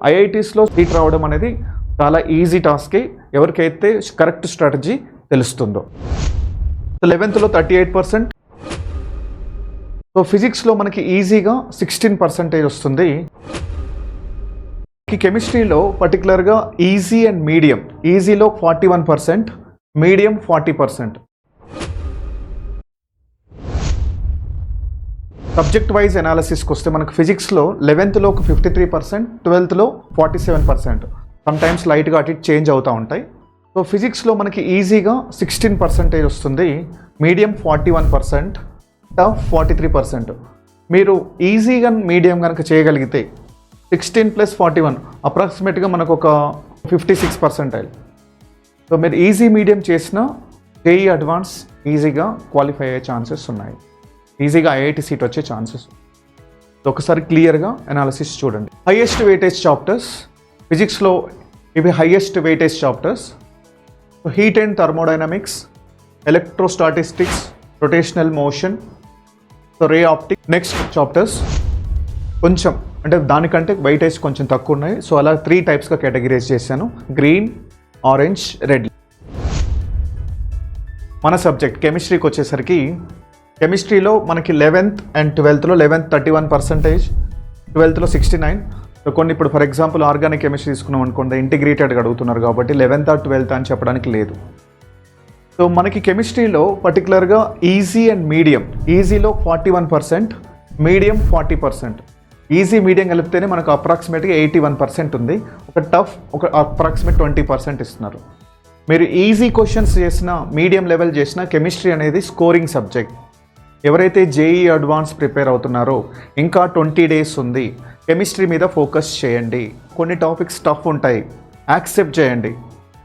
ఐఐటీస్లో seat రావడం అనేది చాలా ఈజీ టాస్కే, ఎవరికైతే కరెక్ట్ స్ట్రాటజీ తెలుస్తుందో. 11th 38%. సో ఫిజిక్స్లో మనకి ఈజీగా 16% వస్తుంది. కెమిస్ట్రీలో పర్టికులర్గా ఈజీ అండ్ మీడియం, ఈజీలో 41%, మీడియం 40%. సబ్జెక్ట్ వైజ్ అనాలిసిస్కి వస్తే మనకు ఫిజిక్స్లో 11th 53%, 12th 47%. సమ్టైమ్స్ లైట్గా అటు ఇటు చేంజ్ అవుతూ ఉంటాయి. సో ఫిజిక్స్లో మనకి ఈజీగా 16% వస్తుంది, మీడియం 41%, టఫ్ 43%. మీరు ఈజీగా మీడియం కనుక చేయగలిగితే 16 + 41 అప్రాక్సిమేట్గా మనకు ఒక 56%. సో మీరు ఈజీ మీడియం చేసిన జేఈ అడ్వాన్స్ ఈజీగా క్వాలిఫై అయ్యే ఛాన్సెస్ ఉన్నాయి, ఈజీగా ఐఐటి సీట్ వచ్చే ఛాన్సెస్. ఒకసారి క్లియర్గా అనాలిసిస్ చూడండి. హైయెస్ట్ వెయిటేజ్ చాప్టర్స్ ఫిజిక్స్లో ఇవి highest weightage chapters. Heat and thermodynamics, electrostatistics, rotational motion, so ray optic. Next chapters కొంచెం అంటే దానికంటే వెయిటేజ్ కొంచెం తక్కువ ఉన్నాయి. సో అలా 3 టైప్స్గా కేటగిరైజ్ చేశాను, గ్రీన్, ఆరెంజ్, రెడ్. మన సబ్జెక్ట్ కెమిస్ట్రీకి వచ్చేసరికి కెమిస్ట్రీలో మనకి 11th and 12th 11th 31%, 12th 69. So కొన్ని ఇప్పుడు ఫర్ ఎగ్జాంపుల్ ఆర్గానిక్ కెమిస్ట్రీ తీసుకున్నాం అనుకోండి, ఇంటిగ్రేటెడ్గా అడుగుతున్నారు కాబట్టి 11th or 12th అని చెప్పడానికి లేదు. సో మనకి కెమిస్ట్రీలో పర్టికులర్గా ఈజీ అండ్ మీడియం, ఈజీలో 41%, మీడియం 40%. ఈజీ మీడియం కలిపితేనే మనకు అప్రాక్సిమేట్గా 81% ఉంది. ఒక టఫ్ ఒక అప్రాక్సిమేట్ 20% ఇస్తున్నారు. మీరు ఈజీ క్వశ్చన్స్ చేసిన, మీడియం లెవెల్ చేసిన కెమిస్ట్రీ అనేది స్కోరింగ్ సబ్జెక్ట్. ఎవరైతే జేఈ అడ్వాన్స్ ప్రిపేర్ అవుతున్నారో ఇంకా 20 days ఉంది, కెమిస్ట్రీ మీద ఫోకస్ చేయండి. కొన్ని టాపిక్స్ టఫ్ ఉంటాయి, యాక్సెప్ట్ చేయండి.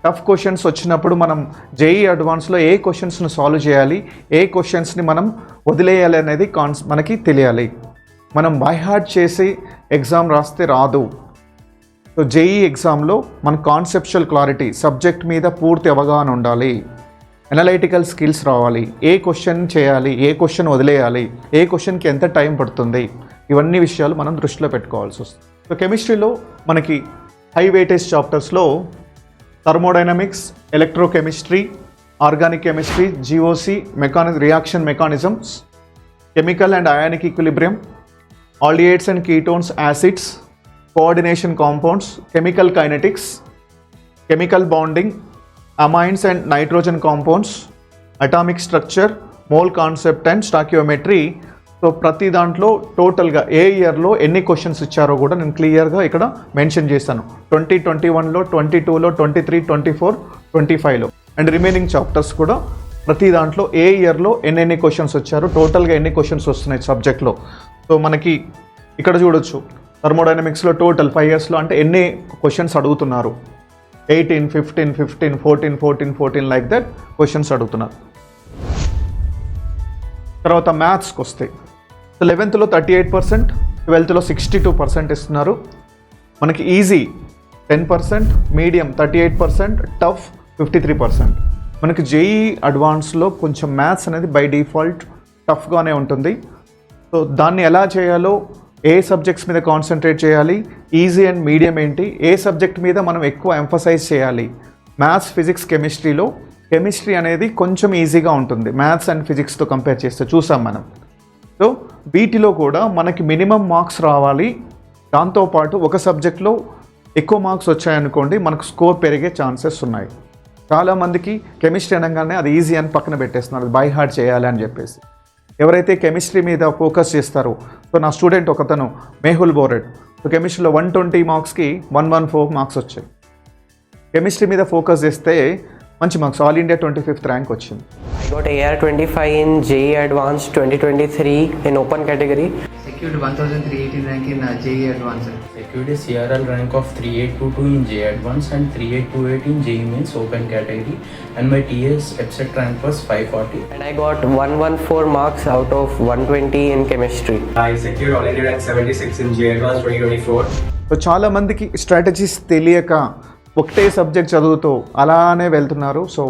టఫ్ క్వశ్చన్స్ వచ్చినప్పుడు మనం జేఈ అడ్వాన్స్లో ఏ క్వశ్చన్స్ను సాల్వ్ చేయాలి, ఏ క్వశ్చన్స్ని మనం వదిలేయాలి అనేది మనకి తెలియాలి. మనం బై హార్ట్ చేసి ఎగ్జామ్ రాస్తే రాదు. సో జేఈ ఎగ్జామ్లో మన కాన్సెప్చువల్ క్లారిటీ, సబ్జెక్ట్ మీద పూర్తి అవగాహన ఉండాలి, అనలైటికల్ స్కిల్స్ రావాలి, ఏ క్వశ్చన్ చేయాలి, ఏ క్వశ్చన్ వదిలేయాలి, ఏ క్వశ్చన్కి ఎంత టైం పడుతుంది, ఇవన్నీ విషయాలు మనం దృష్టిలో పెట్టుకోవాల్సి వస్తుంది. సో కెమిస్ట్రీలో మనకి హై వెయిటేజ్ చాప్టర్స్లో thermodynamics, electrochemistry, organic chemistry, GOC, reaction mechanisms, chemical and ionic equilibrium, aldehydes and ketones, acids, coordination compounds, chemical kinetics, chemical bonding, amines and nitrogen compounds, atomic structure, mole concept and stoichiometry. So ప్రతి దాంట్లో టోటల్గా ఏ ఇయర్లో ఎన్ని questions ఇచ్చారో కూడా నేను క్లియర్గా ఇక్కడ మెన్షన్ చేశాను. 2021లో, 22లో, 23, 24, 25లో అండ్ రిమైనింగ్ చాప్టర్స్ కూడా ప్రతి దాంట్లో ఏ ఇయర్లో ఎన్ని క్వశ్చన్స్ వచ్చారో, టోటల్గా ఎన్ని క్వశ్చన్స్ వస్తున్నాయి సబ్జెక్ట్లో. సో మనకి ఇక్కడ చూడొచ్చు థర్మోడైనమిక్స్లో టోటల్ 5 yearsలో అంటే ఎన్ని క్వశ్చన్స్ అడుగుతున్నారు, 18, 15, 15, 14, 14, 14 లైక్ దట్ క్వశ్చన్స్ అడుగుతున్నారు. తర్వాత మ్యాథ్స్కి వస్తే 11th 38%, 12th 62% ఇస్తున్నారు. మనకి ఈజీ 10%, మీడియం 38%, టఫ్ 53%. మనకి జేఈ అడ్వాన్స్లో కొంచెం మ్యాథ్స్ అనేది బై డిఫాల్ట్ టఫ్గానే ఉంటుంది. సో దాన్ని ఎలా చేయాలో, ఏ సబ్జెక్ట్స్ మీద కాన్సన్ట్రేట్ చేయాలి, ఈజీ అండ్ మీడియం ఏంటి, ఏ సబ్జెక్ట్ మీద మనం ఎక్కువ ఎంఫసైజ్ చేయాలి. మ్యాథ్స్, ఫిజిక్స్, కెమిస్ట్రీలో కెమిస్ట్రీ అనేది కొంచెం ఈజీగా ఉంటుంది మ్యాథ్స్ అండ్ ఫిజిక్స్తో కంపేర్ చేస్తే, చూసాం మనం. సో వీటిలో కూడా మనకి మినిమం మార్క్స్ రావాలి. దాంతోపాటు ఒక సబ్జెక్ట్లో ఎక్కువ మార్క్స్ వచ్చాయనుకోండి, మనకు స్కోర్ పెరిగే ఛాన్సెస్ ఉన్నాయి. చాలామందికి కెమిస్ట్రీ అనగానే అది ఈజీ అని పక్కన పెట్టేస్తున్నారు, బై హార్ట్ చేయాలి అని చెప్పేసి. ఎవరైతే కెమిస్ట్రీ మీద ఫోకస్ చేస్తారో, సో నా స్టూడెంట్ ఒకతను మేహుల్ బోరెడ్, సో కెమిస్ట్రీలో 120 మార్క్స్కి 114 మార్క్స్ వచ్చాయి. కెమిస్ట్రీ మీద ఫోకస్ చేస్తే మంచి marks, all India 25th rank వచ్చింది. I got AR25 in JEE Advanced 2023 in open category. Secured 1318 rank in JEE Advanced. Secured a CRL rank of 3822 in JEE Advanced and 3828 in JEE Mains open category, and my TS EPSET rank was 540. And I got 114 marks out of 120 in chemistry. I secured all India rank 76 in JEE Advanced 2024. So చాలామందికి strategies తెలియక ఒకటే subject చదువుతూ అలానే వెళ్తున్నారు. So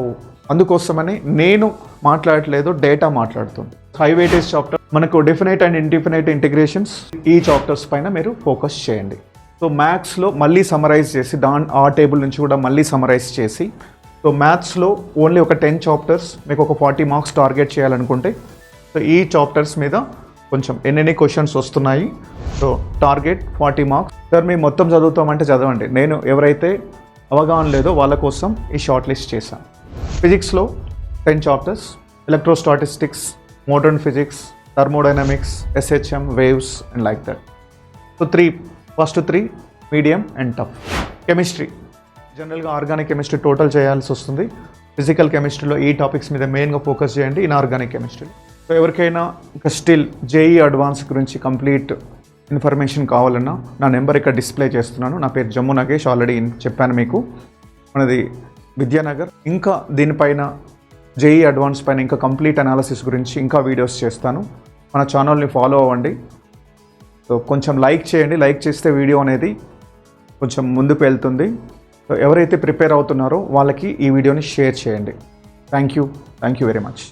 అందుకోసమని నేను మాట్లాడట్లేదు, data మాట్లాడుతుంది. హై వెయిటేజ్ చాప్టర్ మనకు డెఫినెట్ అండ్ ఇండిఫినైట్ ఇంటిగ్రేషన్స్, ఈ చాప్టర్స్ పైన మీరు ఫోకస్ చేయండి. సో మ్యాథ్స్లో మళ్ళీ సమరైజ్ చేసి ఆ టేబుల్ నుంచి కూడా మళ్ళీ సమరైజ్ చేసి, సో మ్యాథ్స్లో ఓన్లీ ఒక 10 చాప్టర్స్ మీకు ఒక 40 మార్క్స్ టార్గెట్ చేయాలనుకుంటే, సో ఈ చాప్టర్స్ మీద కొంచెం ఎన్ని క్వశ్చన్స్ వస్తున్నాయి, సో టార్గెట్ 40 మార్క్స్. సార్ మేము మొత్తం చదువుతామంటే చదవండి, నేను ఎవరైతే అవగాహన లేదో వాళ్ళ కోసం ఈ షార్ట్ లిస్ట్ చేశాను. ఫిజిక్స్లో 10 chapters, electrostatistics, modern physics, thermodynamics, SHM, waves and like that. So first 3 medium and tough. Chemistry జనరల్గా ఆర్గానిక్ కెమిస్ట్రీ టోటల్ చేయాల్సి వస్తుంది. ఫిజికల్ కెమిస్ట్రీలో ఈ టాపిక్స్ మీద మెయిన్గా ఫోకస్ చేయండి ఇన్ఆర్గానిక్ కెమిస్ట్రీ. సో ఎవరికైనా ఇంకా స్టిల్ JEE అడ్వాన్స్ గురించి కంప్లీట్ ఇన్ఫర్మేషన్ కావాలన్నా నా నెంబర్ ఇక్కడ డిస్ప్లే చేస్తున్నాను. నా పేరు జమ్ము నగేష్, ఆల్రెడీ చెప్పాను మీకు. మనది విద్యానగర్. ఇంకా దీనిపైన JEE అడ్వాన్స్ పైన ఇంకా కంప్లీట్ అనాలిసిస్ గురించి ఇంకా వీడియోస్ చేస్తాను. మన ఛానల్ని ఫాలో అవ్వండి. సో కొంచెం లైక్ చేయండి, లైక్ చేస్తే వీడియో అనేది కొంచెం ముందుకు వెళ్తుంది. సో ఎవరైతే ప్రిపేర్ అవుతున్నారో వాళ్ళకి ఈ వీడియోని షేర్ చేయండి. Thank you very much.